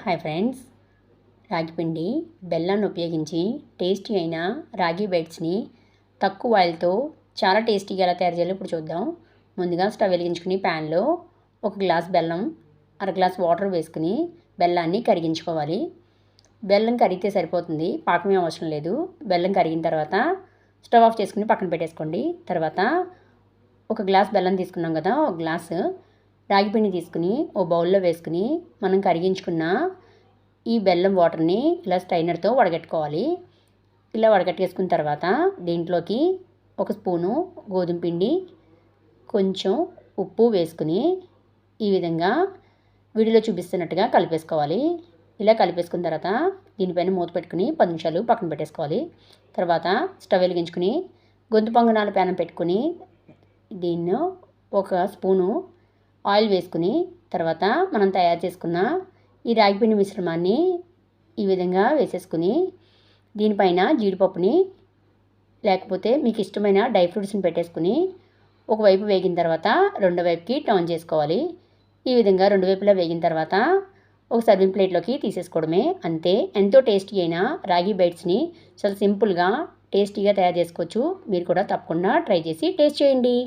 Hi friends, రాగి పిండి బెల్లాన్ని ఉపయోగించి టేస్టీ అయిన రాగి బైట్స్ని తక్కువ ఆయిల్తో చాలా టేస్టీగా ఎలా తయారు చేయాలో ఇప్పుడు చూద్దాం. ముందుగా స్టవ్ వెలిగించుకుని ప్యాన్లో 1 గ్లాస్ బెల్లం, అర గ్లాస్ వాటర్ వేసుకుని బెల్లాన్ని కరిగించుకోవాలి. బెల్లం కరిగితే సరిపోతుంది, పాకమే అవసరం లేదు. బెల్లం కరిగిన తర్వాత స్టవ్ ఆఫ్ చేసుకుని పక్కన పెట్టేసుకోండి. తర్వాత 1 గ్లాస్ బెల్లం తీసుకున్నాం కదా, 1 గ్లాసు రాగి పిండి తీసుకుని ఓ బౌల్లో వేసుకుని మనం కరిగించుకున్న ఈ బెల్లం వాటర్ని ఇలా స్ట్రైనర్తో వడగట్టుకోవాలి. ఇలా వడగట్టేసుకున్న తర్వాత దీంట్లోకి 1 స్పూను గోధుమ పిండి, కొంచెం ఉప్పు వేసుకుని ఈ విధంగా వీడియోలో చూపిస్తున్నట్టుగా కలిపేసుకోవాలి. ఇలా కలిపేసుకున్న తర్వాత దీనిపైన మూత పెట్టుకుని 10 నిమిషాలు పక్కన పెట్టేసుకోవాలి. తర్వాత స్టవ్ వెలిగించుకుని గొంతు పొంగనాల ప్యాన్ పెట్టుకుని దీన్ని 1 స్పూను ఆయిల్ వేసుకుని తర్వాత మనం తయారు చేసుకున్న ఈ రాగిపిండి మిశ్రమాన్ని ఈ విధంగా వేసేసుకుని దీనిపైన జీడిపప్పుని లేకపోతే మీకు ఇష్టమైన డ్రై ఫ్రూట్స్ని పెట్టేసుకుని ఒకవైపు వేగిన తర్వాత రెండో వైపుకి టర్న్ చేసుకోవాలి. ఈ విధంగా రెండు వైపులా వేగిన తర్వాత ఒక సర్వింగ్ ప్లేట్లోకి తీసేసుకోవడమే. అంతే, ఎంతో టేస్టీ అయిన రాగి బైట్స్ని చాలా సింపుల్గా టేస్టీగా తయారు చేసుకోవచ్చు. మీరు కూడా తప్పకుండా ట్రై చేసి టేస్ట్ చేయండి.